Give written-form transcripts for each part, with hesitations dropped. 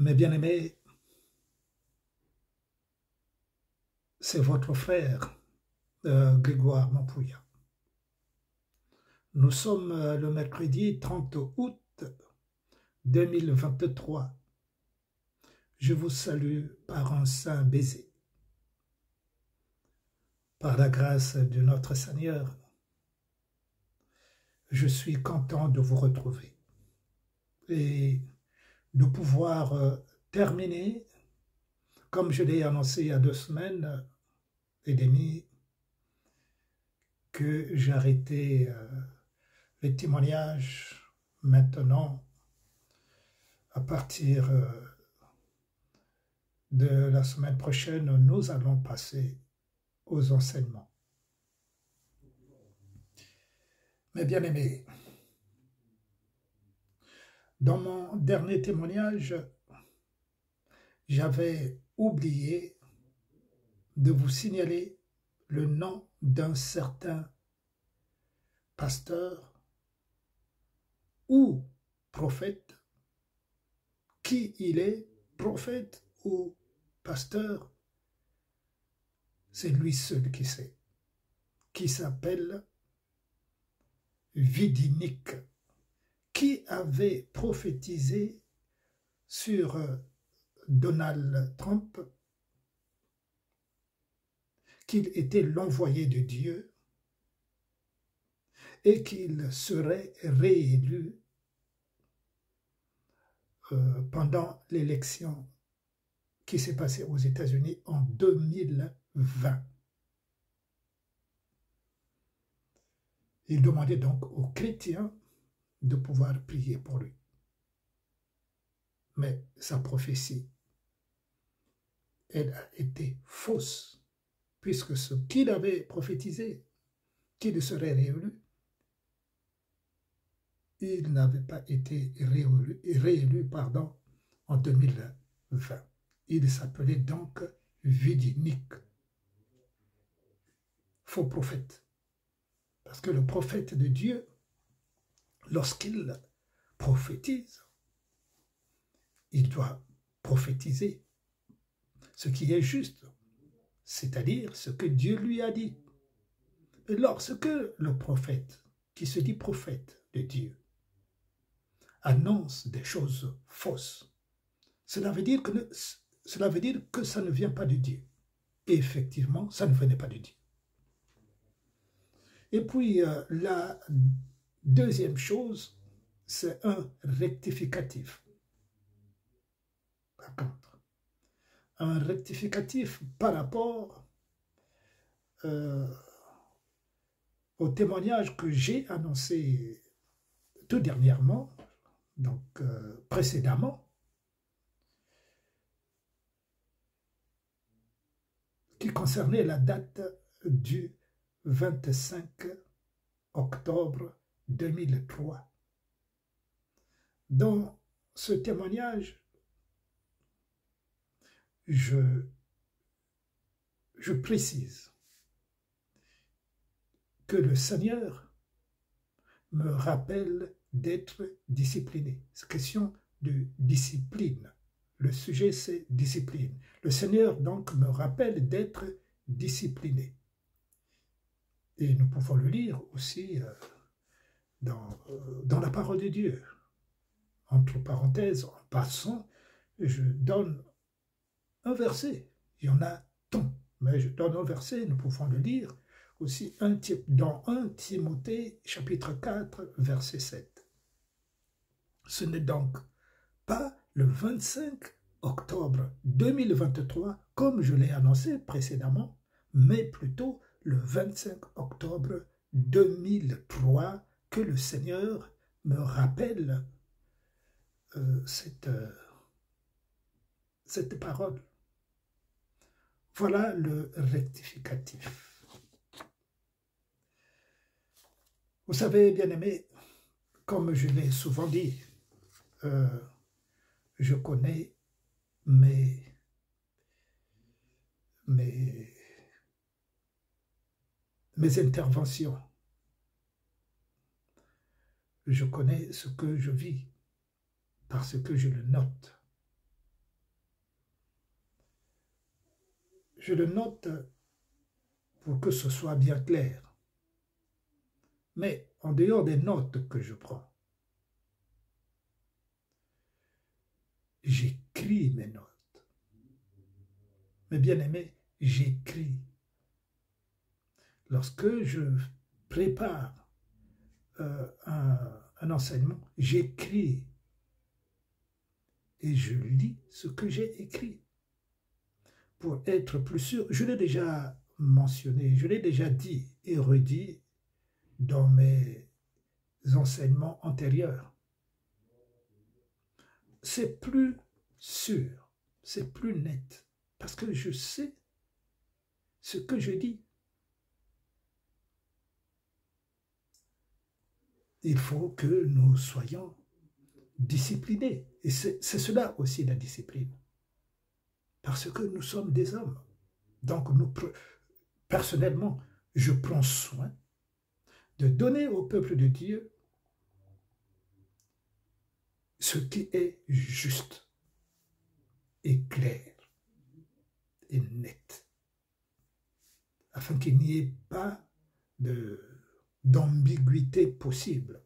Mes bien-aimés, c'est votre frère Grégoire Mampouya. Nous sommes le mercredi 30 août 2023. Je vous salue par un saint baiser. Par la grâce de notre Seigneur, je suis content de vous retrouver et de pouvoir terminer, comme je l'ai annoncé il y a 2 semaines et demie, que j'arrêtais les témoignages maintenant à partir de la semaine prochaine. Nous allons passer aux enseignements. Mes bien-aimés, dans mon dernier témoignage, j'avais oublié de vous signaler le nom d'un certain pasteur ou prophète. Qui il est, prophète ou pasteur, c'est lui seul qui sait, qui s'appelle Vidinique, qui avait prophétisé sur Donald Trump qu'il était l'envoyé de Dieu et qu'il serait réélu pendant l'élection qui s'est passée aux États-Unis en 2020. Il demandait donc aux chrétiens de pouvoir prier pour lui. Mais sa prophétie, elle a été fausse, puisque ce qu'il avait prophétisé, qu'il serait réélu, il n'avait pas été réélu en 2020. Il s'appelait donc Vidinique, faux prophète. Parce que le prophète de Dieu, lorsqu'il prophétise, il doit prophétiser ce qui est juste, c'est-à-dire ce que Dieu lui a dit. Et lorsque le prophète, qui se dit prophète de Dieu, annonce des choses fausses, cela veut dire que ça ne vient pas de Dieu. Et effectivement, ça ne venait pas de Dieu. Et puis, la deuxième chose, c'est un rectificatif. Par contre, un rectificatif par rapport au témoignage que j'ai annoncé tout dernièrement, donc précédemment, qui concernait la date du 25 octobre 2003. Dans ce témoignage, je précise que le Seigneur me rappelle d'être discipliné. C'est question de discipline. Le sujet, c'est discipline. Le Seigneur, donc, me rappelle d'être discipliné. Et nous pouvons le lire aussi dans la parole de Dieu. Entre parenthèses, en passant, je donne un verset. Il y en a tant, mais je donne un verset, nous pouvons le lire aussi dans 1 Timothée, chapitre 4, verset 7. Ce n'est donc pas le 25 octobre 2023, comme je l'ai annoncé précédemment, mais plutôt le 25 octobre 2003 que le Seigneur me rappelle cette parole. Voilà le rectificatif. Vous savez, bien-aimés, comme je l'ai souvent dit, je connais mes interventions. Je connais ce que je vis parce que je le note. je le note pour que ce soit bien clair. Mais en dehors des notes que je prends, j'écris mes notes. Mes bien-aimés, j'écris. Lorsque je prépare un enseignement, j'écris et je lis ce que j'ai écrit. Pour être plus sûr, je l'ai déjà mentionné, je l'ai déjà dit et redit dans mes enseignements antérieurs. C'est plus sûr, c'est plus net, parce que je sais ce que je dis. Il faut que nous soyons disciplinés. Et c'est cela aussi la discipline. Parce que nous sommes des hommes. Donc, personnellement, je prends soin de donner au peuple de Dieu ce qui est juste et clair et net, afin qu'il n'y ait pas d'ambiguïté possible.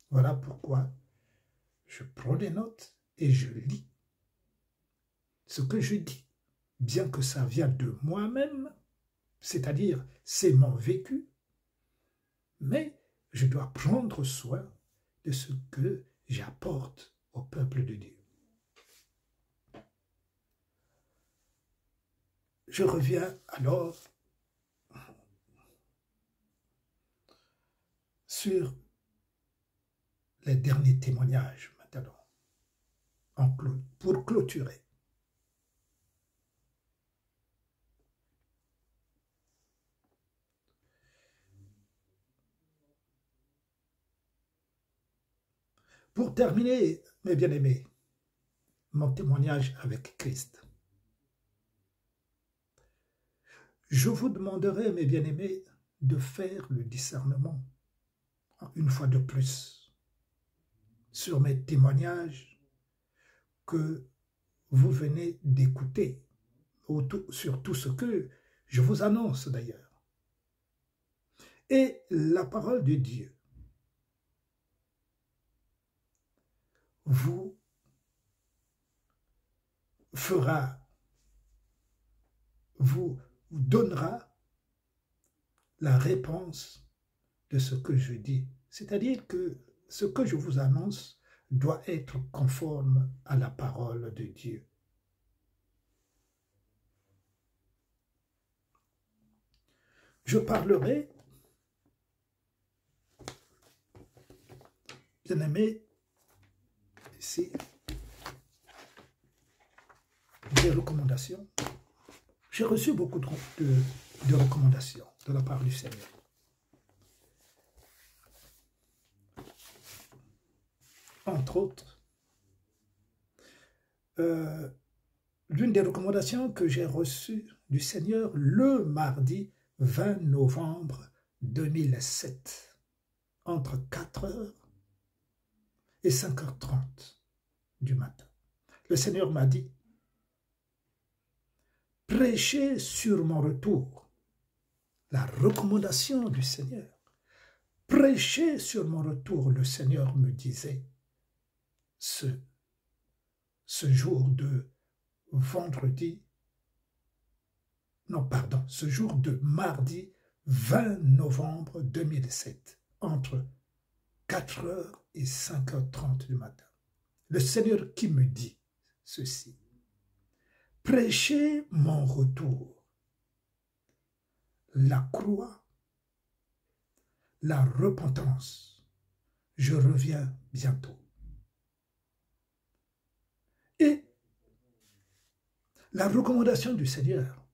Voilà pourquoi je prends des notes et je lis ce que je dis, bien que ça vienne de moi-même, c'est-à-dire c'est mon vécu, mais je dois prendre soin de ce que j'apporte au peuple de Dieu. Je reviens alors sur les derniers témoignages maintenant, pour clôturer. Pour terminer, mes bien-aimés, mon témoignage avec Christ. Je vous demanderai, mes bien-aimés, de faire le discernement, une fois de plus, sur mes témoignages que vous venez d'écouter, sur tout ce que je vous annonce d'ailleurs. Et la parole de Dieu vous donnera la réponse de ce que je dis. C'est-à-dire que ce que je vous annonce doit être conforme à la parole de Dieu. Je parlerai, bien aimé, ici, des recommandations. J'ai reçu beaucoup de recommandations de la part du Seigneur. Entre autres, l'une des recommandations que j'ai reçues du Seigneur le mardi 20 novembre 2007, entre 4h et 5h30 du matin. Le Seigneur m'a dit, prêchez sur mon retour. La recommandation du Seigneur. Prêchez sur mon retour, le Seigneur me disait, ce jour de vendredi, non pardon, ce jour de mardi 20 novembre 2007, entre 4h et 5h30 du matin. Le Seigneur qui me dit ceci, prêchez mon retour, la croix, la repentance, je reviens bientôt. Et la recommandation du Seigneur,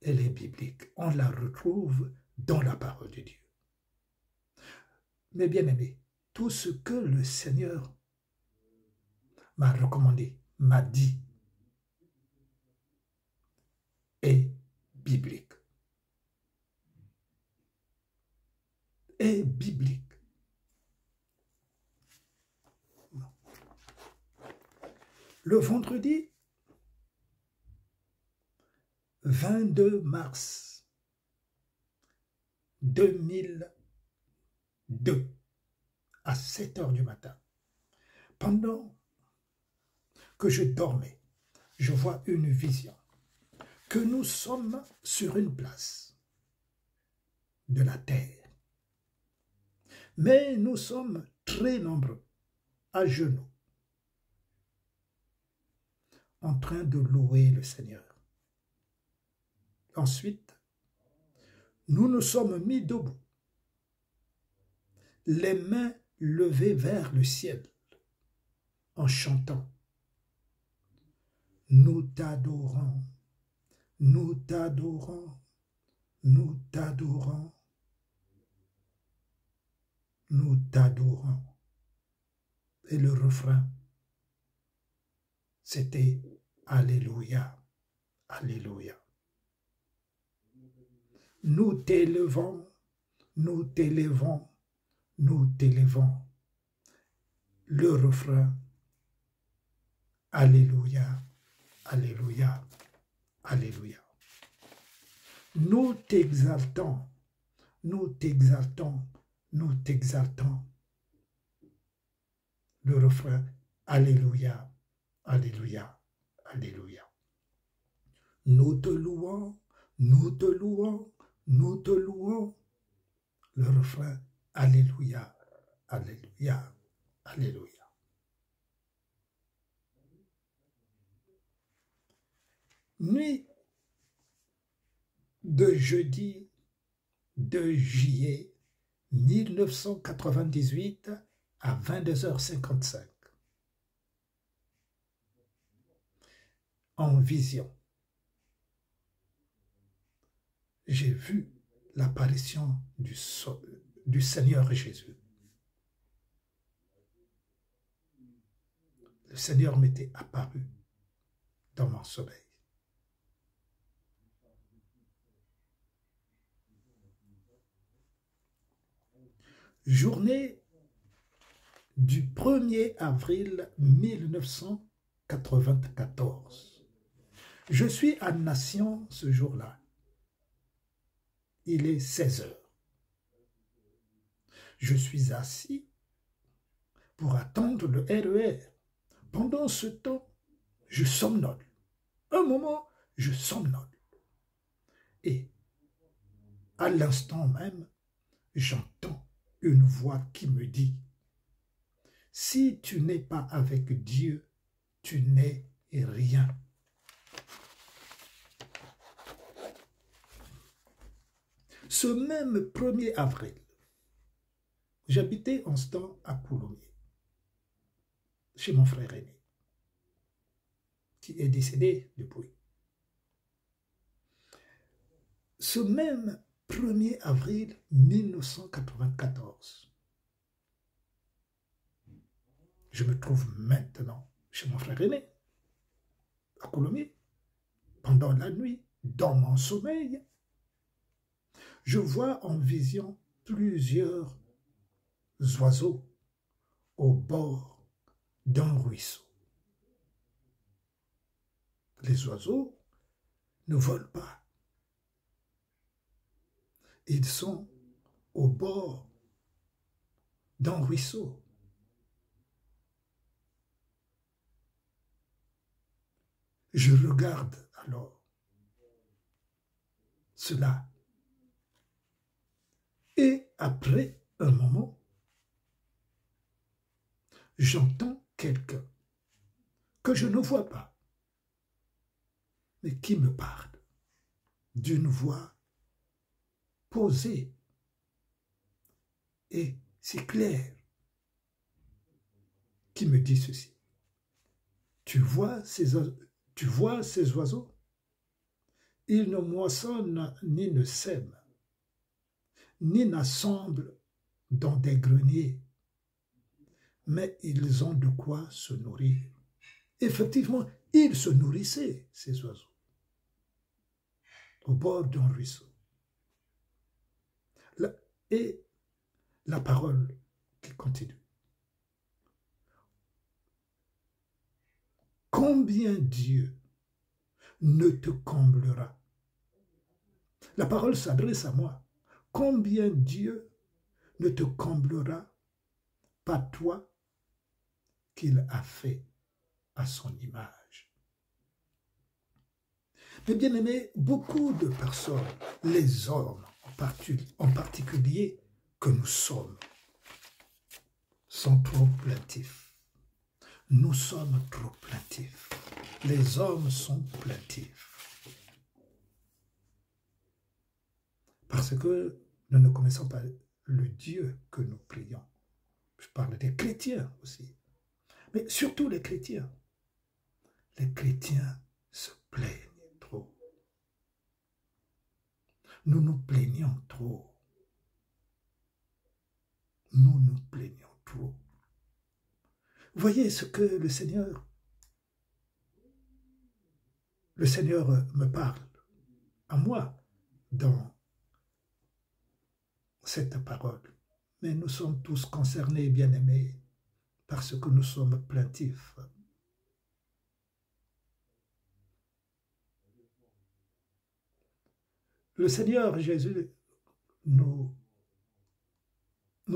elle est biblique. On la retrouve dans la parole de Dieu. Mes bien-aimés, tout ce que le Seigneur m'a recommandé, m'a dit, est biblique. Est biblique. Le vendredi, 22 mars 2002 à 7 heures du matin. Pendant que je dormais, je vois une vision, que nous sommes sur une place de la terre. Mais nous sommes très nombreux, à genoux, en train de louer le Seigneur. Ensuite, nous nous sommes mis debout, les mains levées vers le ciel, en chantant. Nous t'adorons, nous t'adorons, nous t'adorons, nous t'adorons. Et le refrain, c'était Alléluia, Alléluia. Nous t'élevons, nous t'élevons, nous t'élevons. Le refrain, Alléluia, Alléluia, Alléluia. Nous t'exaltons, nous t'exaltons, nous t'exaltons. Le refrain, Alléluia, Alléluia, Alléluia. Nous te louons, nous te louons, nous te louons. Le refrain, Alléluia, Alléluia, Alléluia. Nuit de jeudi 2 juillet 1998 à 22h55. En vision, j'ai vu l'apparition du Seigneur Jésus. Le Seigneur m'était apparu dans mon sommeil. Journée du 1er avril 1994. Je suis à Nation ce jour-là. Il est 16 heures. Je suis assis pour attendre le RER. Pendant ce temps, je somnole. Un moment, je somnole. Et à l'instant même, j'entends une voix qui me dit, si tu n'es pas avec Dieu, tu n'es rien. Ce même 1er avril, j'habitais en ce temps à Coulommiers, chez mon frère aîné, qui est décédé depuis. Ce même 1er avril 1994, je me trouve maintenant chez mon frère aîné, à Coulommiers, pendant la nuit, dans mon sommeil. Je vois en vision plusieurs oiseaux au bord d'un ruisseau. Les oiseaux ne volent pas. Ils sont au bord d'un ruisseau. Je regarde alors cela. Et après un moment, j'entends quelqu'un que je ne vois pas, mais qui me parle d'une voix posée et si claire, qui me dit ceci. Tu vois ces oiseaux? Ils ne moissonnent ni ne sèment, ni n'assemblent dans des greniers, mais ils ont de quoi se nourrir. Effectivement, ils se nourrissaient, ces oiseaux, au bord d'un ruisseau. Et la parole qui continue. Combien Dieu ne te comblera La parole s'adresse à moi. Combien Dieu ne te comblera pas toi qu'il a fait à son image. Mais bien aimé, beaucoup de personnes, les hommes en particulier que nous sommes, sont trop plaintifs. Nous sommes trop plaintifs. Les hommes sont plaintifs. Parce que nous ne connaissons pas le Dieu que nous prions. Je parle des chrétiens aussi. Mais surtout les chrétiens. Les chrétiens se plaignent trop. Nous nous plaignons trop. Nous nous plaignons trop. Voyez ce que le Seigneur me parle à moi dans cette parole. Mais nous sommes tous concernés, bien-aimés, parce que nous sommes plaintifs. Le Seigneur Jésus nous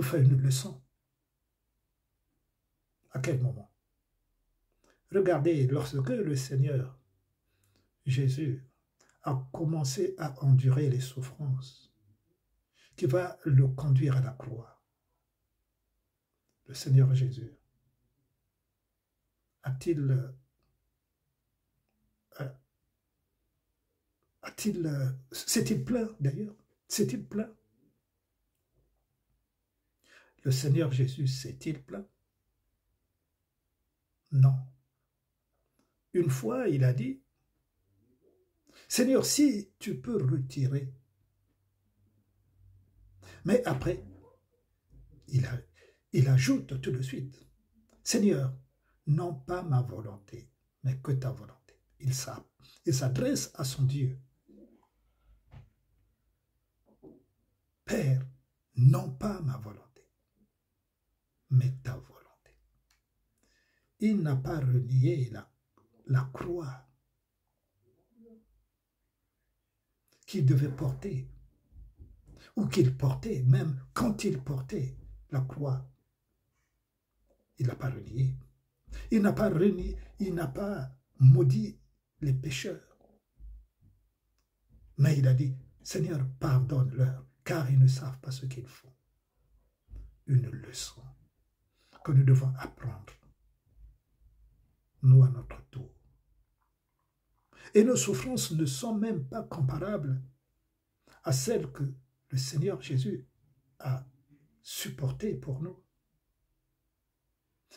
fait une leçon. À quel moment? Regardez, lorsque le Seigneur Jésus a commencé à endurer les souffrances qui va le conduire à la croix, le Seigneur Jésus s'est-il plaint d'ailleurs? S'est-il plaint? Le Seigneur Jésus s'est-il plaint? Non. Une fois, il a dit, Seigneur, si tu peux retirer. Mais après, il ajoute tout de suite, Seigneur, non pas ma volonté, mais que ta volonté. Il s'adresse à son Dieu. Père, non pas ma volonté, mais ta volonté. Il n'a pas renié la croix qu'il devait porter, ou qu'il portait, même quand il portait la croix. Il n'a pas renié. Il n'a pas renié, il n'a pas maudit les pécheurs. Mais il a dit, Seigneur, pardonne-leur, car ils ne savent pas ce qu'ils font. Une leçon que nous devons apprendre, nous à notre tour. Et nos souffrances ne sont même pas comparables à celles que le Seigneur Jésus a supportées pour nous,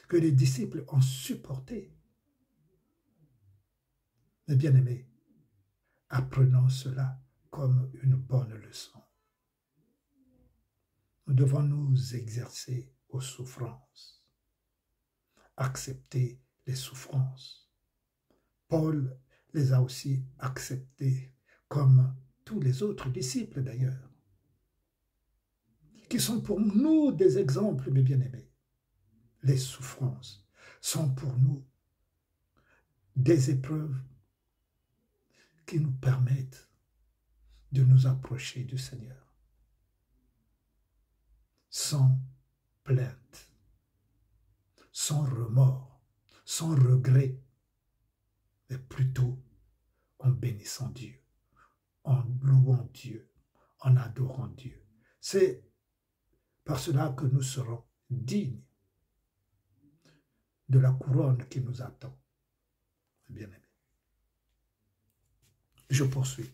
que les disciples ont supportées. Mais bien aimés, apprenons cela comme une bonne leçon. Nous devons nous exercer aux souffrances, accepter les souffrances. Paul les a aussi acceptées, comme tous les autres disciples d'ailleurs, qui sont pour nous des exemples, mes bien-aimés. Les souffrances sont pour nous des épreuves qui nous permettent de nous approcher du Seigneur sans plainte, sans remords, sans regret, mais plutôt en bénissant Dieu, en louant Dieu, en adorant Dieu. C'est par cela que nous serons dignes de la couronne qui nous attend. Bien-aimés. Je poursuis.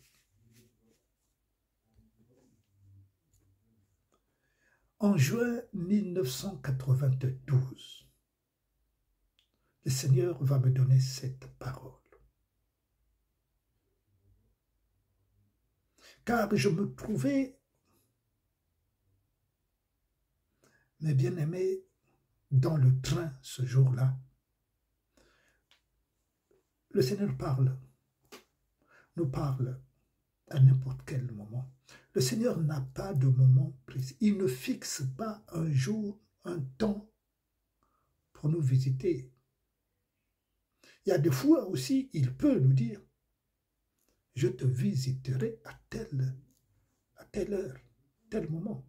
En juin 1992, le Seigneur va me donner cette parole. Car je me trouvais, mes bien-aimés, dans le train ce jour-là. Le Seigneur nous parle à n'importe quel moment. Le Seigneur n'a pas de moment précis. Il ne fixe pas un jour, un temps pour nous visiter. Il y a des fois aussi, il peut nous dire, je te visiterai à tel à telle heure, tel moment.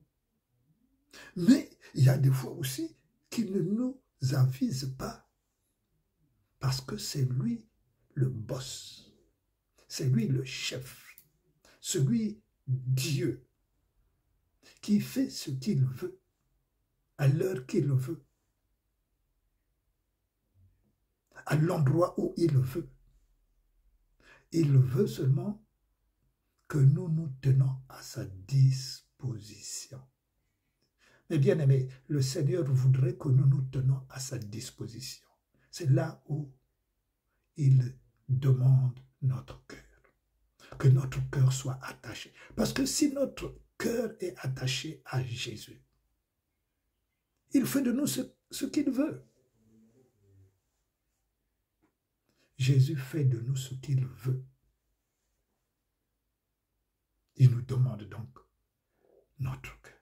Mais il y a des fois aussi qu'il ne nous avise pas parce que c'est lui le boss, c'est lui le chef, celui Dieu qui fait ce qu'il veut, à l'heure qu'il veut, à l'endroit où il veut. Il veut seulement que nous nous tenons à sa disposition. Mais bien aimé, le Seigneur voudrait que nous nous tenons à sa disposition. C'est là où il demande notre cœur. Que notre cœur soit attaché. Parce que si notre cœur est attaché à Jésus, il fait de nous ce qu'il veut. Jésus fait de nous ce qu'il veut. Il nous demande donc notre cœur.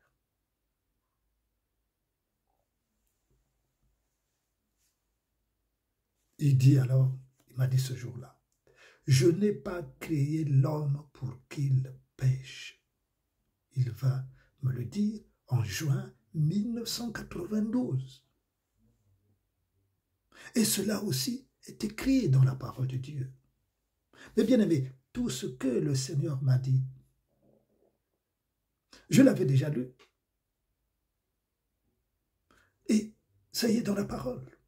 Il dit alors, il m'a dit ce jour-là, je n'ai pas créé l'homme pour qu'il pêche. Il va me le dire en juin 1992. Et cela aussi est écrit dans la parole de Dieu. Mais bien aimé, tout ce que le Seigneur m'a dit, je l'avais déjà lu. Et ça y est dans la parole.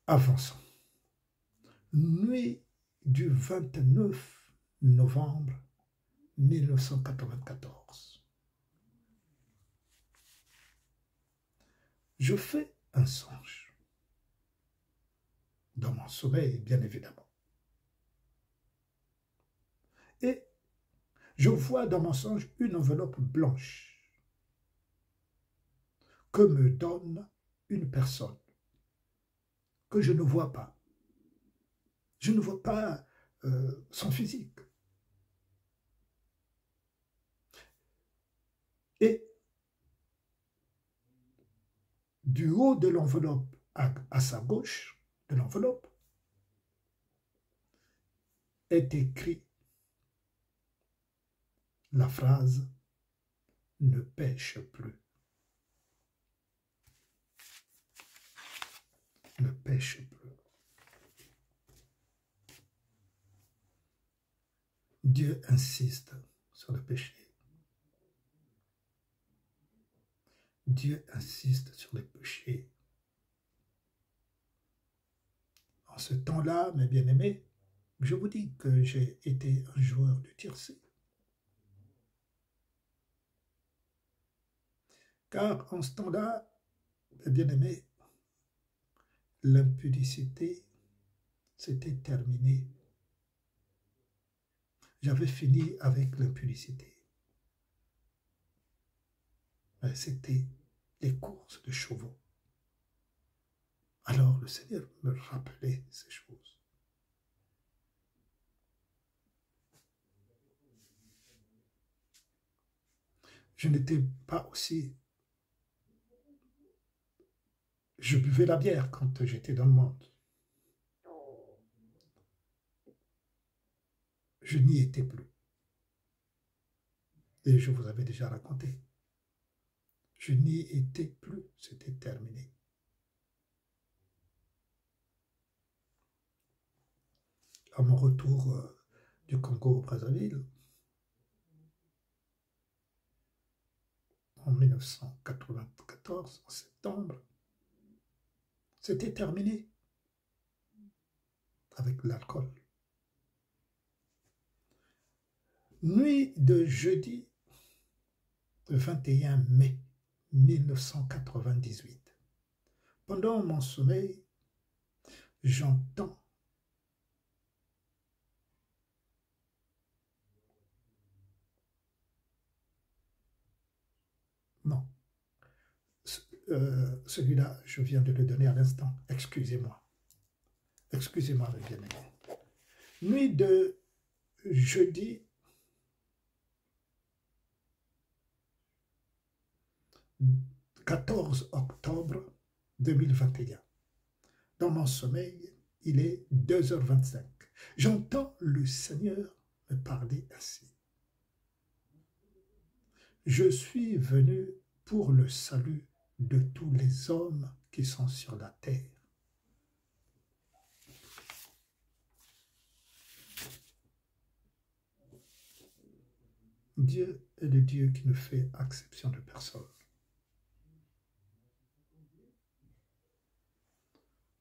Avançons. Nuit du 29 novembre 1994. Je fais un songe. Dans mon sommeil, bien évidemment. Et je vois dans mon songe une enveloppe blanche que me donne une personne que je ne vois pas. Je ne vois pas son physique. Et du haut de l'enveloppe à sa gauche de l'enveloppe est écrit la phrase « Ne pêche plus ». Ne pêche plus. Dieu insiste sur le péché. Dieu insiste sur le péché. En ce temps-là, mes bien-aimés, je vous dis que j'ai été un joueur de tiercé. Car en ce temps-là, mes bien-aimés, l'impudicité s'était terminée. J'avais fini avec l'impudicité. C'était les courses de chevaux. Alors le Seigneur me rappelait ces choses. Je n'étais pas aussi... Je buvais la bière quand j'étais dans le monde. Je n'y étais plus. Et je vous avais déjà raconté. Je n'y étais plus, c'était terminé. À mon retour du Congo au Brazzaville, en 1994, en septembre, c'était terminé avec l'alcool. Nuit de jeudi 21 mai 1998. Pendant mon sommeil, j'entends non. Celui-là, je viens de le donner à l'instant. Excusez-moi. Excusez-moi, mes bien-aimés. Nuit de jeudi 14 octobre 2021. Dans mon sommeil, il est 2h25. J'entends le Seigneur me parler ainsi. Je suis venu pour le salut de tous les hommes qui sont sur la terre. Dieu est le Dieu qui ne fait exception de personne.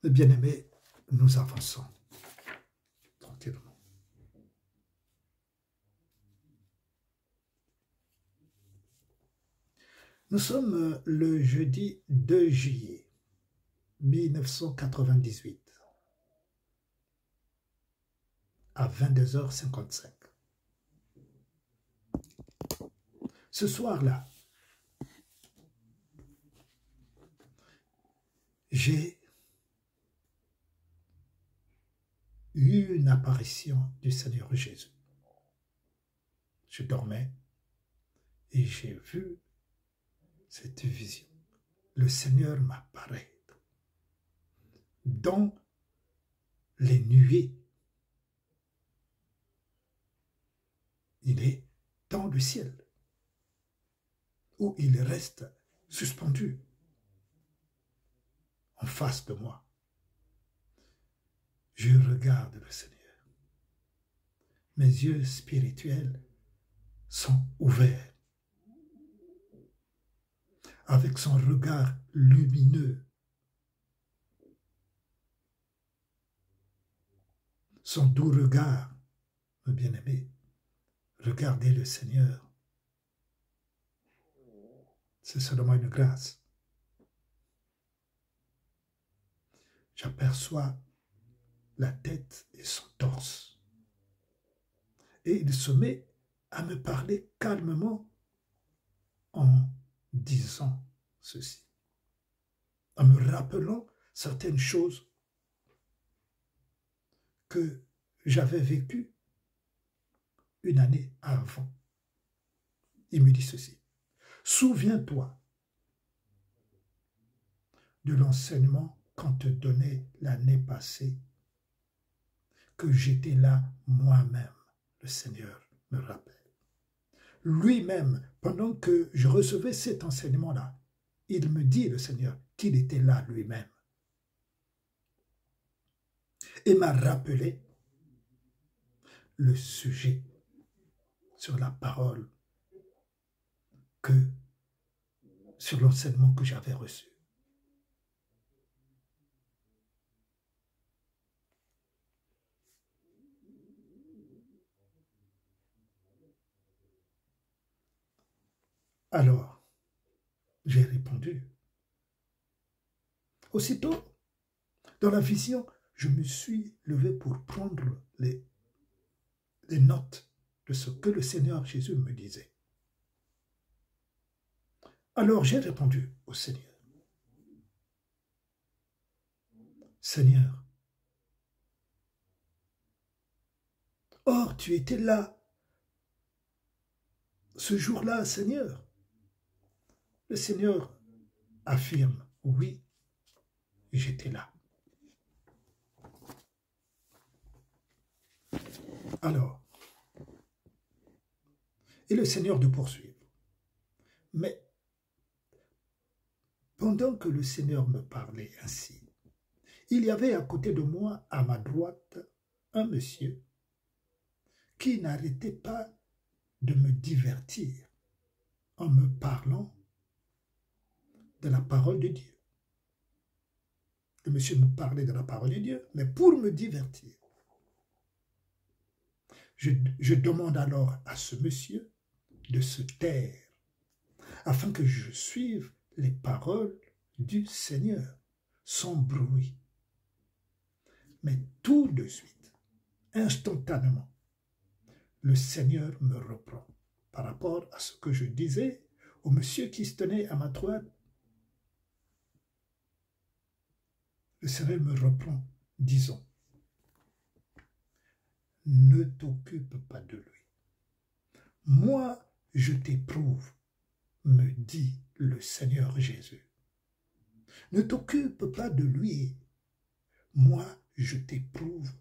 Mais bien-aimés, nous avançons tranquillement. Nous sommes le jeudi 2 juillet 1998 à 22h55. Ce soir-là, j'ai eu une apparition du Seigneur Jésus. Je dormais et j'ai vu cette vision. Le Seigneur m'apparaît dans les nuées. Il est dans le ciel, où il reste suspendu en face de moi. Je regarde le Seigneur. Mes yeux spirituels sont ouverts. Avec son regard lumineux, son doux regard, mes bien-aimés, regardez le Seigneur. C'est seulement une grâce. J'aperçois la tête et son torse. Et il se met à me parler calmement en disant ceci, en me rappelant certaines choses que j'avais vécues une année avant. Il me dit ceci, souviens-toi de l'enseignement qu'on te donnait l'année passée, que j'étais là moi-même, le Seigneur me rappelle. Lui-même, pendant que je recevais cet enseignement-là, il me dit, le Seigneur, qu'il était là lui-même. Et m'a rappelé le sujet sur la parole sur l'enseignement que j'avais reçu. Alors, j'ai répondu. Aussitôt, dans la vision, je me suis levé pour prendre les notes de ce que le Seigneur Jésus me disait. Alors j'ai répondu au Seigneur. Seigneur, or tu étais là ce jour-là, Seigneur. Le Seigneur affirme, oui, j'étais là. Alors, et le Seigneur de poursuivre. Mais pendant que le Seigneur me parlait ainsi, il y avait à côté de moi, à ma droite, un monsieur qui n'arrêtait pas de me divertir en me parlant de la parole de Dieu. Le monsieur me parlait de la parole de Dieu, mais pour me divertir. Je demande alors à ce monsieur de se taire, afin que je suive les paroles du Seigneur, sans bruit. Mais tout de suite, instantanément, le Seigneur me reprend par rapport à ce que je disais au monsieur qui se tenait à ma droite. Le Seigneur me reprend, disons, ne t'occupe pas de lui. Moi, je t'éprouve, me dit le Seigneur Jésus. Ne t'occupe pas de lui. Moi, je t'éprouve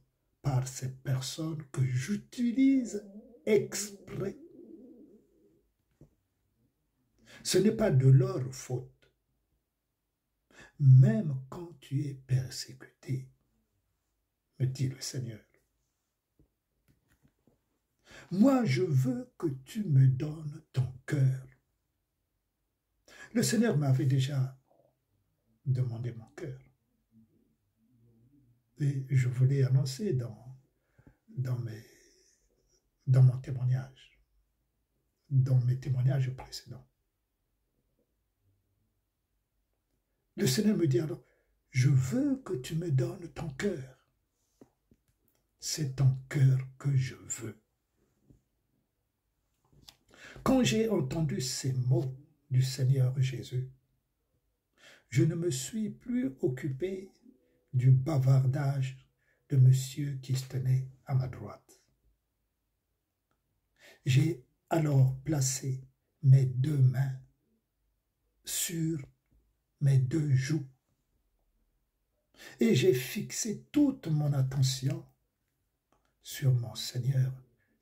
par ces personnes que j'utilise exprès. Ce n'est pas de leur faute. Même quand tu es persécuté, me dit le Seigneur, moi je veux que tu me donnes ton cœur. Le Seigneur m'avait déjà demandé mon cœur. Et je voulais annoncer dans mon témoignage, dans mes témoignages précédents. Le Seigneur me dit alors, je veux que tu me donnes ton cœur. C'est ton cœur que je veux. Quand j'ai entendu ces mots du Seigneur Jésus, je ne me suis plus occupé du bavardage de monsieur qui se tenait à ma droite. J'ai alors placé mes deux mains sur mes deux joues et j'ai fixé toute mon attention sur mon Seigneur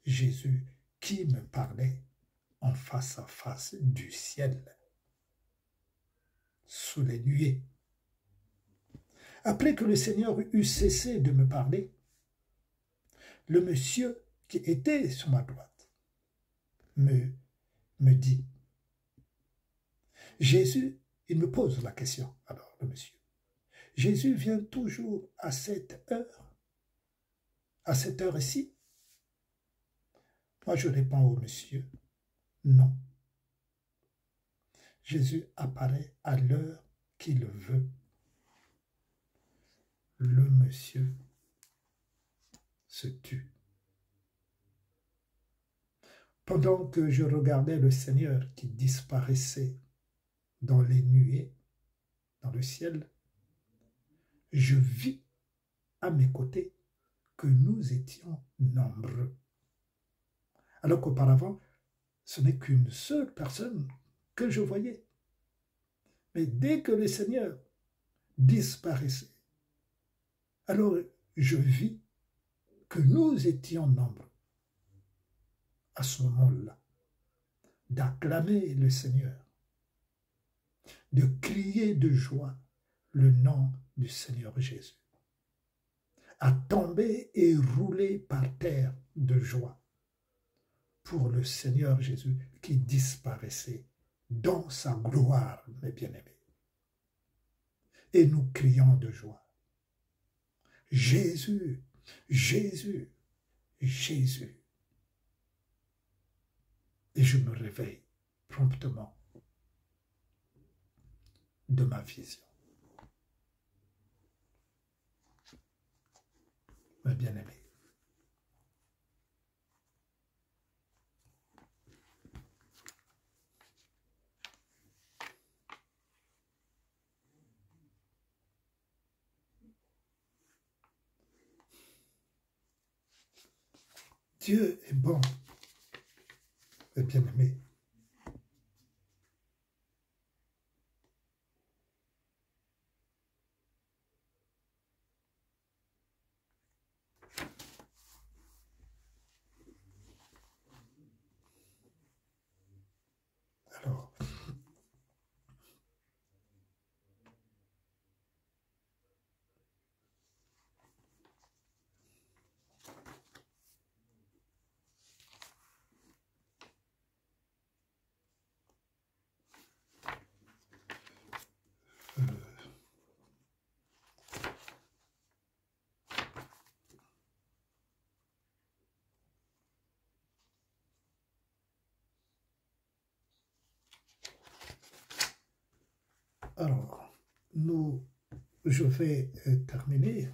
Jésus qui me parlait en face à face du ciel, sous les nuées. Après que le Seigneur eut cessé de me parler, le monsieur qui était sur ma droite me dit, Jésus, il me pose la question, alors le monsieur, Jésus vient toujours à cette heure-ci? Moi je réponds au monsieur, non. Jésus apparaît à l'heure qu'il veut. Le monsieur se tut. Pendant que je regardais le Seigneur qui disparaissait dans les nuées, dans le ciel, je vis à mes côtés que nous étions nombreux. Alors qu'auparavant, ce n'est qu'une seule personne que je voyais. Mais dès que le Seigneur disparaissait, alors je vis que nous étions nombreux. À ce moment-là, d'acclamer le Seigneur, de crier de joie le nom du Seigneur Jésus, à tomber et rouler par terre de joie pour le Seigneur Jésus qui disparaissait dans sa gloire, mes bien-aimés. Et nous crions de joie. Jésus, Jésus, Jésus. Et je me réveille promptement de ma vision. Mes bien-aimés, Dieu est bon, mes bien-aimés. Alors, je vais terminer,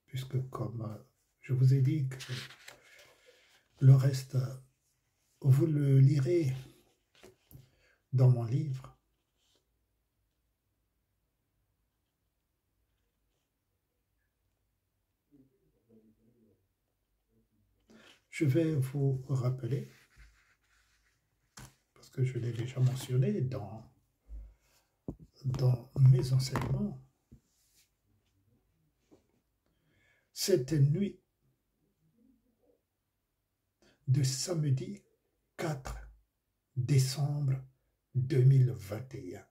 puisque comme je vous ai dit que le reste, vous le lirez dans mon livre. Je vais vous rappeler, parce que je l'ai déjà mentionné dans mes enseignements, Cette nuit de samedi 4 décembre 2021,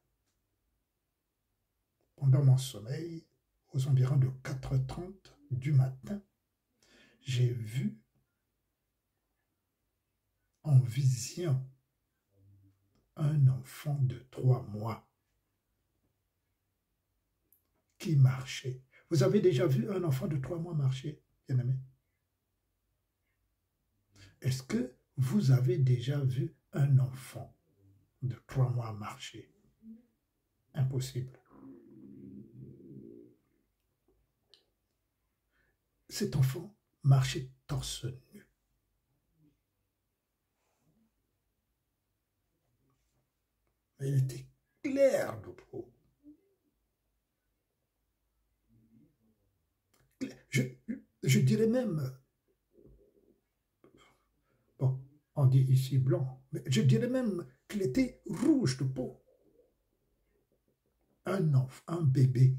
pendant mon sommeil, aux environs de 4h30 du matin, j'ai vu en vision un enfant de 3 mois qui marchait. Vous avez déjà vu un enfant de 3 mois marcher, bien-aimé? Est-ce que vous avez déjà vu un enfant de 3 mois marcher? Impossible. Cet enfant marchait torse nu. Il était clair de peau. Je dirais même, bon, on dit ici blanc, mais je dirais même qu'il était rouge de peau. Un enfant, un bébé,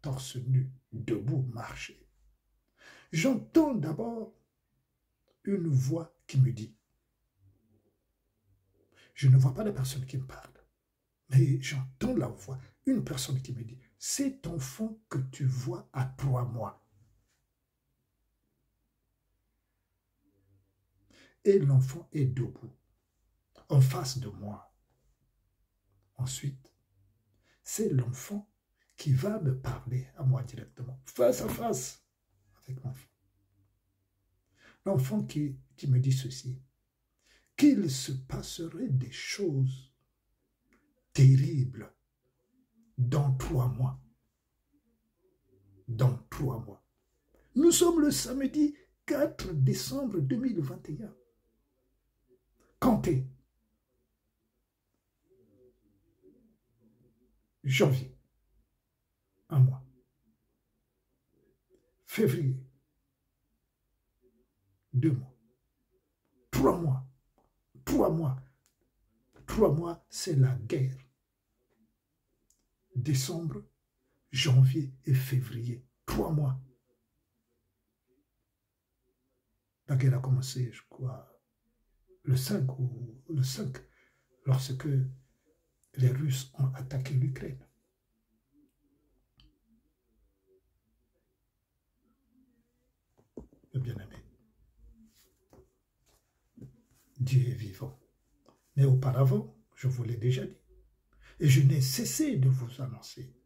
torse nu, debout, marcher. J'entends d'abord une voix qui me dit, je ne vois pas la personne qui me parle, mais j'entends la voix, une personne qui me dit, cet enfant que tu vois à 3 mois. Et l'enfant est debout, en face de moi. Ensuite, c'est l'enfant qui va me parler à moi directement, face à face avec l'enfant. L'enfant qui me dit ceci, qu'il se passerait des choses terribles dans 3 mois. Dans 3 mois. Nous sommes le samedi 4 décembre 2021. Comptez. Janvier, 1 mois. Février, 2 mois. 3 mois. 3 mois. 3 mois, c'est la guerre. Décembre, janvier et février. 3 mois. La guerre a commencé, je crois, le 5 lorsque les Russes ont attaqué l'Ukraine. Le bien-aimé. Dieu est vivant. Mais auparavant, je vous l'ai déjà dit, et je n'ai cessé de vous annoncer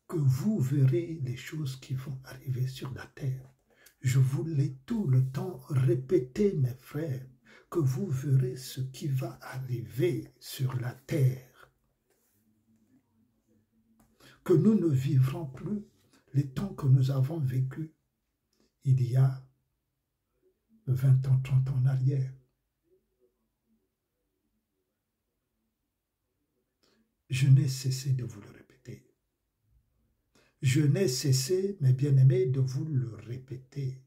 que vous verrez les choses qui vont arriver sur la terre. Je vous l'ai tout le temps répété, mes frères, que vous verrez ce qui va arriver sur la terre. Que nous ne vivrons plus les temps que nous avons vécus il y a 20 ans, 30 ans en arrière. Je n'ai cessé de vous le répéter. Je n'ai cessé, mes bien-aimés, de vous le répéter.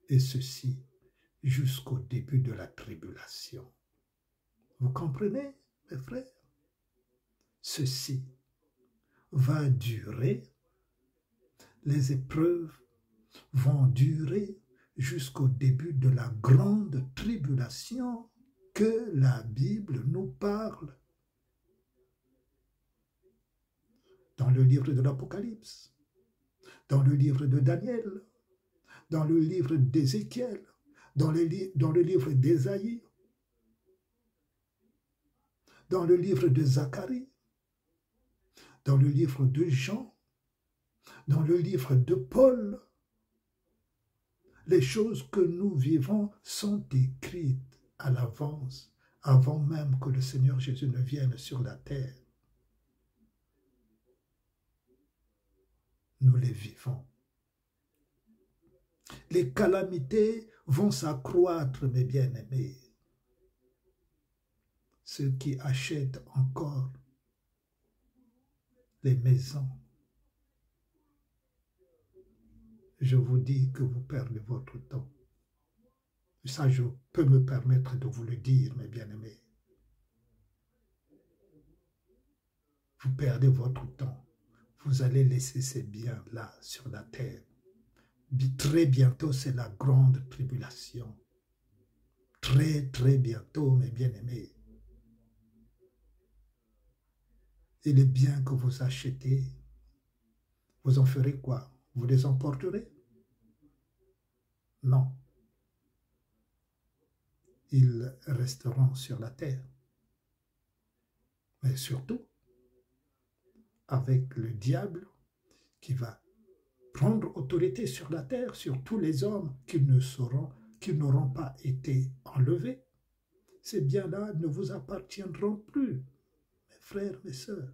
Et ceci jusqu'au début de la tribulation. Vous comprenez, mes frères? Ceci va durer, les épreuves vont durer jusqu'au début de la grande tribulation que la Bible nous parle. Dans le livre de l'Apocalypse, dans le livre de Daniel, dans le livre d'Ézéchiel, dans le livre d'Ésaïe, dans le livre de Zacharie, dans le livre de Jean, dans le livre de Paul. Les choses que nous vivons sont écrites à l'avance, avant même que le Seigneur Jésus ne vienne sur la terre. Nous les vivons. Les calamités vont s'accroître, mes bien-aimés. Ceux qui achètent encore les maisons, je vous dis que vous perdez votre temps. Ça, je peux me permettre de vous le dire, mes bien-aimés. vous perdez votre temps. Vous allez laisser ces biens-là sur la terre. Très bientôt, c'est la grande tribulation. Très, très bientôt, mes bien-aimés. Et les biens que vous achetez, vous en ferez quoi? Vous les emporterez? Non. Ils resteront sur la terre. Mais surtout, avec le diable qui va prendre autorité sur la terre, sur tous les hommes qui n'auront pas été enlevés. Ces biens-là ne vous appartiendront plus, mes frères, mes sœurs.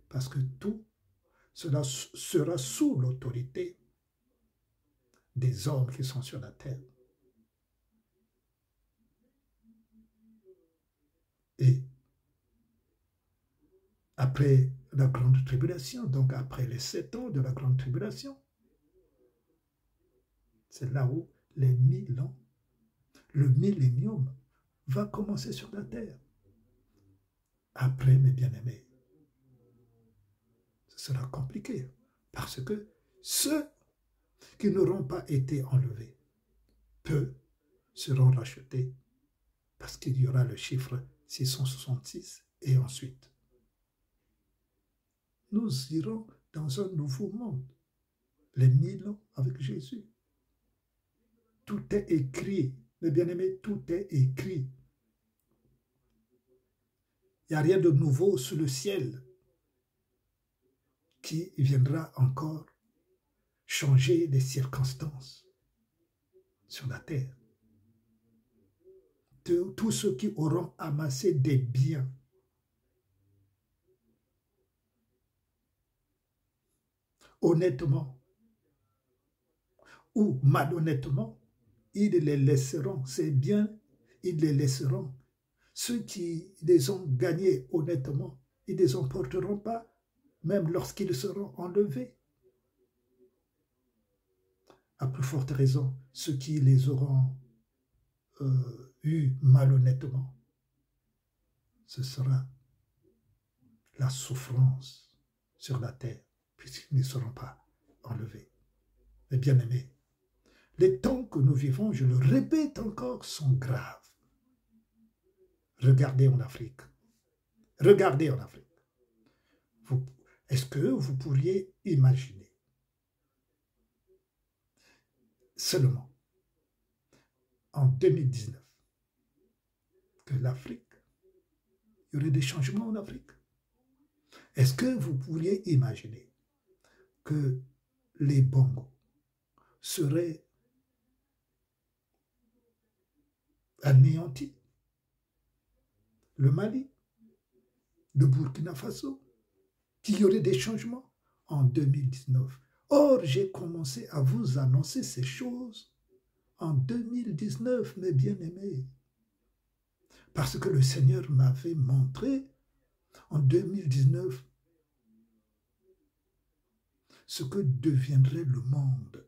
Parce que tout cela sera sous l'autorité des hommes qui sont sur la terre. Et après la grande tribulation, donc après les 7 ans de la grande tribulation, c'est là où les 1000 ans, le millénium va commencer sur la terre. Après, mes bien-aimés, ce sera compliqué parce que ceux qui n'auront pas été enlevés, peu seront rachetés parce qu'il y aura le chiffre 666 et ensuite. Nous irons dans un nouveau monde, les 1000 ans avec Jésus. Tout est écrit, mes bien-aimés, tout est écrit. Il n'y a rien de nouveau sous le ciel qui viendra encore changer les circonstances sur la terre. Tous ceux qui auront amassé des biens honnêtement ou malhonnêtement, ils les laisseront, ces biens, ils les laisseront. Ceux qui les ont gagnés honnêtement, ils ne les emporteront pas, même lorsqu'ils seront enlevés. À plus forte raison, ceux qui les auront eus malhonnêtement, ce sera la souffrance sur la terre, puisqu'ils ne seront pas enlevés. Mais bien aimés, les temps que nous vivons, je le répète encore, sont graves. Regardez en Afrique. Regardez en Afrique. Est-ce que vous pourriez imaginer seulement en 2019 que l'Afrique, il y aurait des changements en Afrique? Est-ce que vous pourriez imaginer que les Bongos seraient anéantis? Le Mali, le Burkina Faso, qu'il y aurait des changements en 2019. Or, j'ai commencé à vous annoncer ces choses en 2019, mes bien-aimés. Parce que le Seigneur m'avait montré en 2019 ce que deviendrait le monde.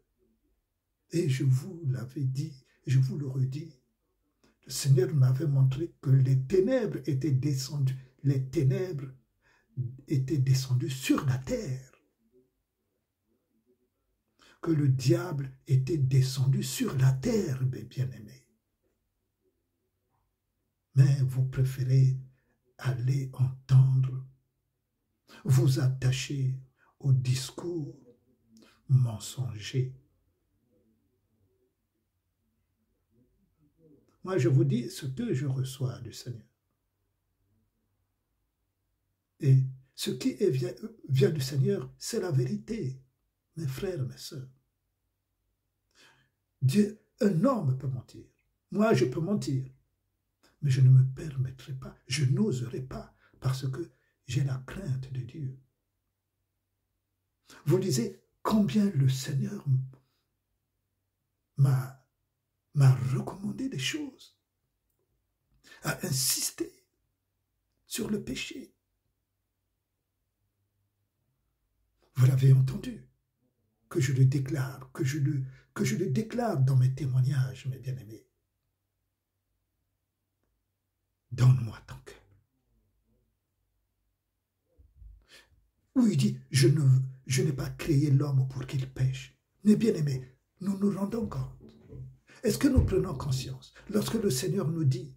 Et je vous l'avais dit, je vous le redis. Le Seigneur m'avait montré que les ténèbres étaient descendues. Les ténèbres étaient descendues sur la terre. Que le diable était descendu sur la terre, mes bien-aimés. Mais vous préférez aller entendre, vous attacher au discours mensonger. Moi, je vous dis ce que je reçois du Seigneur. Et ce qui vient du Seigneur, c'est la vérité, mes frères, mes sœurs. Dieu, un homme peut mentir. Moi, je peux mentir. Mais je ne me permettrai pas, je n'oserai pas, parce que j'ai la crainte de Dieu. Vous lisez combien le Seigneur m'a recommandé des choses, a insisté sur le péché. Vous l'avez entendu, que je le déclare, que je le déclare dans mes témoignages, mes bien-aimés. Donne-moi ton cœur. où il dit, je n'ai pas créé l'homme pour qu'il pêche. Mais bien aimés, nous nous rendons compte. Est-ce que nous prenons conscience lorsque le Seigneur nous dit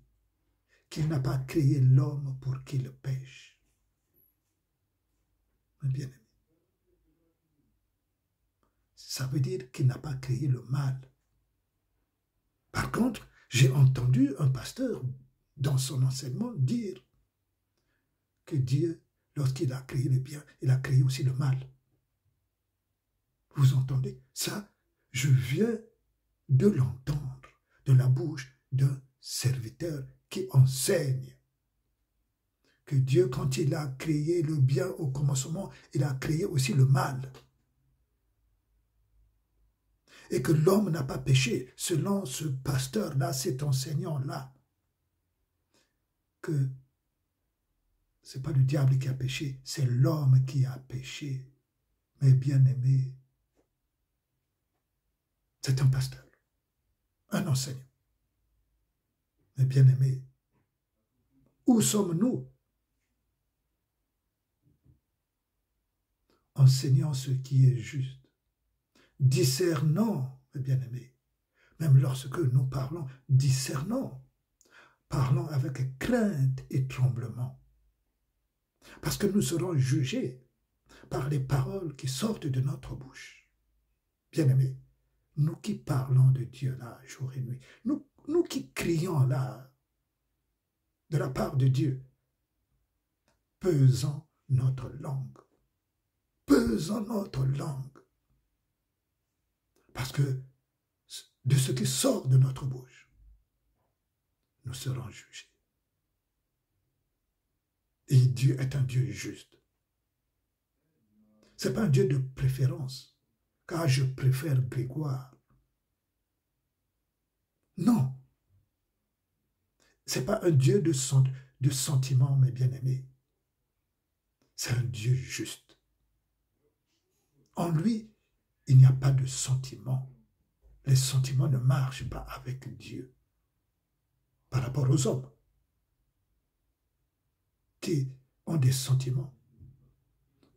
qu'il n'a pas créé l'homme pour qu'il pêche? Mais bien aimés, ça veut dire qu'il n'a pas créé le mal. Par contre, j'ai entendu un pasteur dans son enseignement dire que Dieu, lorsqu'il a créé le bien, il a créé aussi le mal. Vous entendez? Ça, je viens de l'entendre de la bouche d'un serviteur qui enseigne que Dieu, quand il a créé le bien au commencement, il a créé aussi le mal. Et que l'homme n'a pas péché, selon ce pasteur-là, cet enseignant-là, que ce n'est pas le diable qui a péché, c'est l'homme qui a péché. Mais bien aimé, c'est un pasteur, un enseignant. Mais bien aimé, où sommes-nous? Enseignant ce qui est juste, discernant, mes bien-aimés, même lorsque nous parlons, discernant, parlons avec crainte et tremblement, parce que nous serons jugés par les paroles qui sortent de notre bouche. Bien-aimés, nous qui parlons de Dieu là, jour et nuit, nous qui crions là, de la part de Dieu, pesons notre langue, pesons notre langue, parce que de ce qui sort de notre bouche, nous serons jugés. Et Dieu est un Dieu juste. Ce n'est pas un Dieu de préférence, car je préfère Grégoire. Non. Ce n'est pas un Dieu de sentiments, mes bien-aimés. C'est un Dieu juste. En lui, il n'y a pas de sentiments. Les sentiments ne marchent pas avec Dieu par rapport aux hommes qui ont des sentiments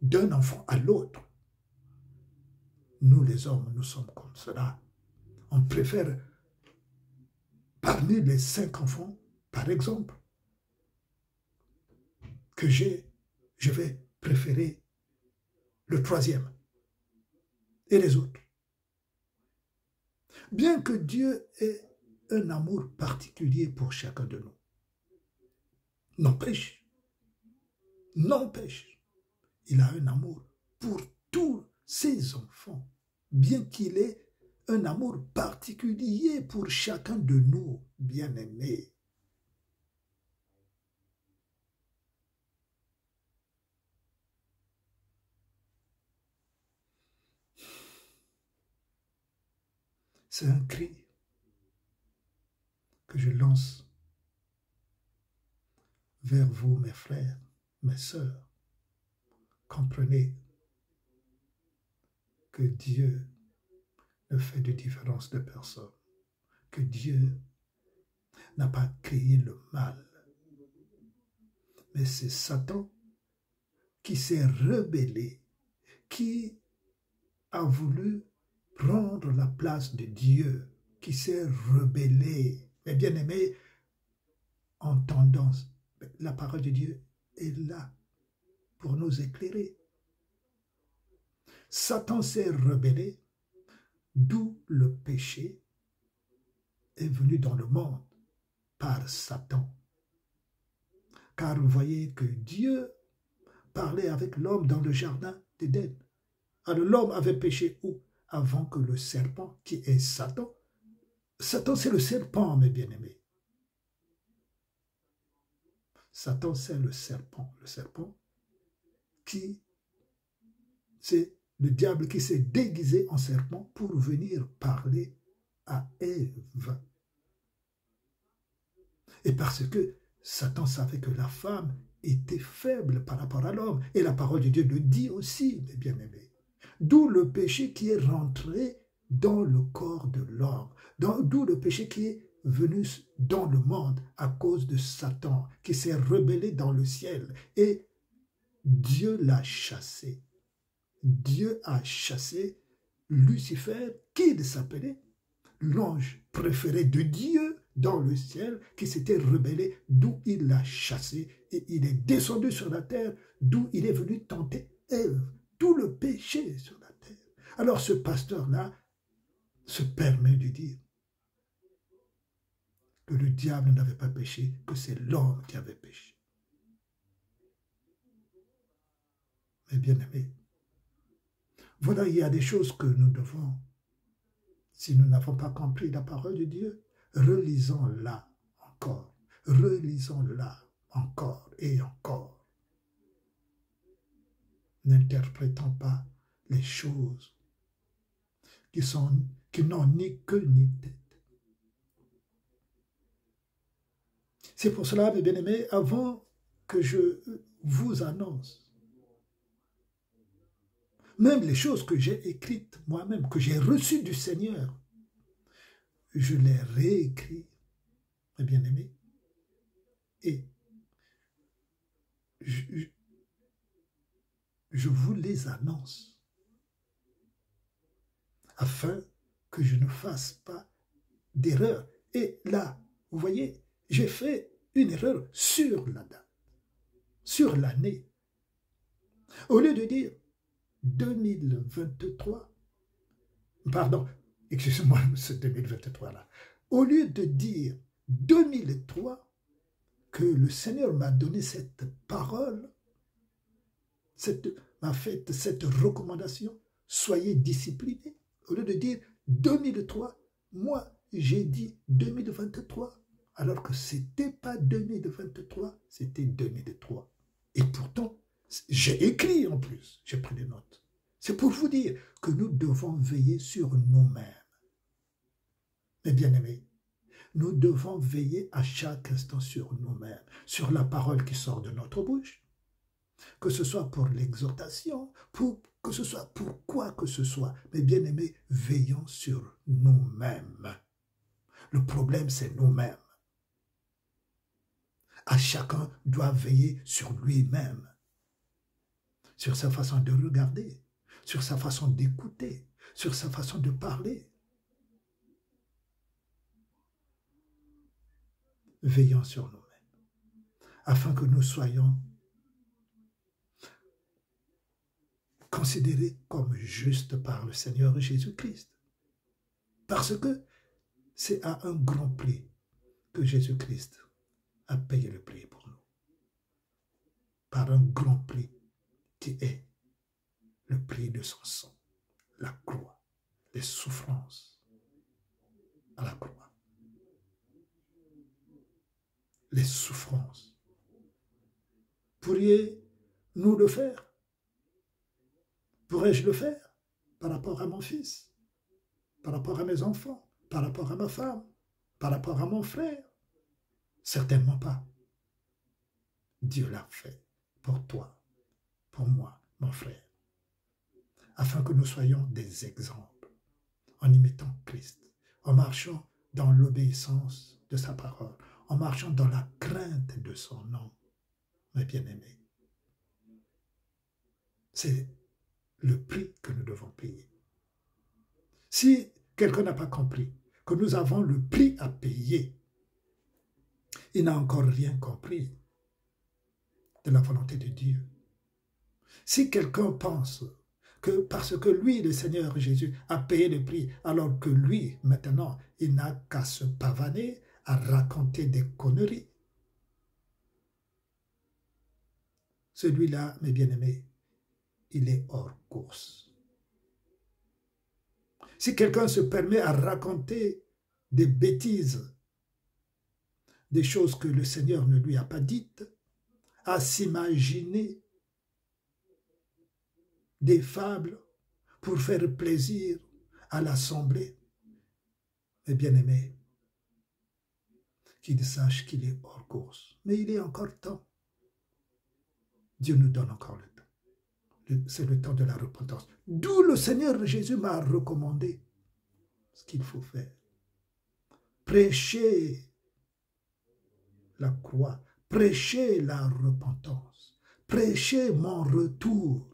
d'un enfant à l'autre. Nous, les hommes, nous sommes comme cela. On préfère, parmi les 5 enfants, par exemple, que j'ai, je vais préférer le 3e et les autres. Bien que Dieu ait un amour particulier pour chacun de nous. N'empêche, il a un amour pour tous ses enfants, bien qu'il ait un amour particulier pour chacun de nous, bien-aimés. C'est un cri que je lance vers vous, mes frères, mes sœurs. Comprenez que Dieu ne fait de différence de personne, que Dieu n'a pas créé le mal, mais c'est Satan qui s'est rebellé, qui a voulu prendre la place de Dieu, qui s'est rebellé. Mais bien aimé, entendons, la parole de Dieu est là pour nous éclairer. Satan s'est rebellé, d'où le péché est venu dans le monde par Satan. Car vous voyez que Dieu parlait avec l'homme dans le jardin d'Éden. Alors l'homme avait péché où? Avant que le serpent, qui est Satan, Satan c'est le serpent, mes bien-aimés. Satan c'est le serpent qui, c'est le diable qui s'est déguisé en serpent pour venir parler à Ève. Et parce que Satan savait que la femme était faible par rapport à l'homme, et la parole de Dieu le dit aussi, mes bien-aimés. D'où le péché qui est rentré dans le corps de l'homme, d'où le péché qui est venu dans le monde à cause de Satan, qui s'est rebellé dans le ciel. Et Dieu l'a chassé. Dieu a chassé Lucifer, qui s'appelait l'ange préféré de Dieu dans le ciel, qui s'était rebellé, d'où il l'a chassé, et il est descendu sur la terre, d'où il est venu tenter Ève, tout le péché sur la terre. Alors ce pasteur-là se permet de dire que le diable n'avait pas péché, que c'est l'homme qui avait péché. Mais bien aimé, voilà, il y a des choses que nous devons, si nous n'avons pas compris la parole de Dieu, relisons-la encore, relisons-la encore et encore. N'interprétons pas les choses qui n'ont ni queue ni tête. C'est pour cela, mes bien-aimés, avant que je vous annonce, même les choses que j'ai écrites moi-même, que j'ai reçues du Seigneur, je les réécris, mes bien-aimés, et je vous les annonce, afin que je ne fasse pas d'erreur. Et là, vous voyez, j'ai fait une erreur sur la date, sur l'année. Au lieu de dire 2023, pardon, excusez-moi, ce 2023-là, au lieu de dire 2003, que le Seigneur m'a donné cette parole, m'a fait cette recommandation, soyez disciplinés. Au lieu de dire 2003, moi j'ai dit 2023, alors que ce n'était pas 2023, c'était 2003. Et pourtant, j'ai écrit en plus, j'ai pris des notes. C'est pour vous dire que nous devons veiller sur nous-mêmes. Mes bien-aimés, nous devons veiller à chaque instant sur nous-mêmes, sur la parole qui sort de notre bouche, que ce soit pour l'exhortation, que ce soit pour quoi que ce soit. Mes bien-aimés, veillons sur nous-mêmes. Le problème, c'est nous-mêmes. À chacun doit veiller sur lui-même, sur sa façon de regarder, sur sa façon d'écouter, sur sa façon de parler. Veillons sur nous-mêmes, afin que nous soyons considérés comme justes par le Seigneur Jésus-Christ. Parce que c'est à un grand prix que Jésus-Christ a payé le prix pour nous. Par un grand prix qui est le prix de son sang, la croix, les souffrances à la croix. Les souffrances. Pourriez-nous le faire? Pourrais-je le faire par rapport à mon fils, par rapport à mes enfants, par rapport à ma femme, par rapport à mon frère? Certainement pas. Dieu l'a fait pour toi, pour moi, mon frère, afin que nous soyons des exemples en imitant Christ, en marchant dans l'obéissance de sa parole, en marchant dans la crainte de son nom, mes bien-aimés. C'est le prix que nous devons payer. Si quelqu'un n'a pas compris que nous avons le prix à payer, il n'a encore rien compris de la volonté de Dieu. Si quelqu'un pense que parce que lui, le Seigneur Jésus, a payé le prix, alors que lui, maintenant, il n'a qu'à se pavaner, à raconter des conneries, celui-là, mes bien-aimés, il est hors course. Si quelqu'un se permet à raconter des bêtises, des choses que le Seigneur ne lui a pas dites, à s'imaginer des fables pour faire plaisir à l'assemblée, mes bien-aimés, qu'il sache qu'il est hors course. Mais il est encore temps. Dieu nous donne encore le temps. C'est le temps de la repentance. D'où le Seigneur Jésus m'a recommandé ce qu'il faut faire. Prêcher la croix, prêcher la repentance, Prêchez mon retour.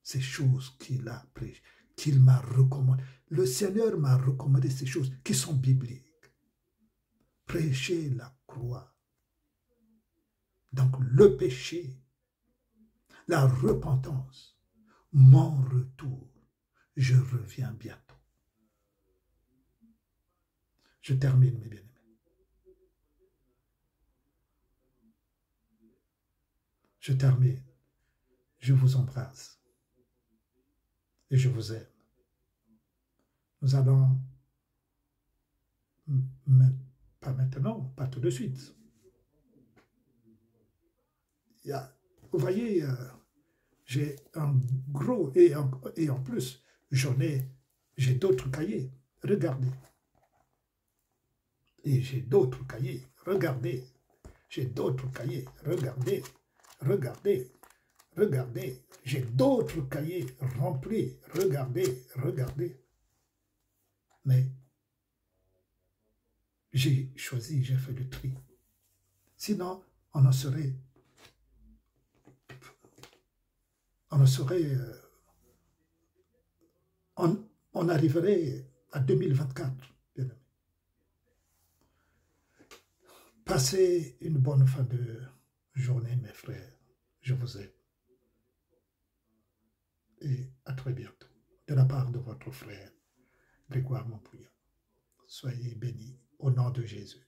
Ces choses qu'il a prêchées, qu'il m'a recommandées. Le Seigneur m'a recommandé ces choses qui sont bibliques. Prêchez la croix. Donc le péché, la repentance, mon retour, je reviens bientôt. Je termine, mes bien-aimés. Je termine. Je vous embrasse. Et je vous aime. Nous allons, pas maintenant, pas tout de suite. Vous voyez, j'ai un gros, et en plus, j'ai d'autres cahiers. Regardez. Et j'ai d'autres cahiers. Regardez. J'ai d'autres cahiers. Regardez. Regardez. Regardez. J'ai d'autres cahiers remplis. Regardez. Regardez. Mais j'ai choisi, j'ai fait le tri. Sinon, on arriverait à 2024. Bien aimé. Passez une bonne fin de journée, mes frères. Je vous aime. Et à très bientôt. De la part de votre frère, Grégoire Montpouillan. Soyez bénis au nom de Jésus.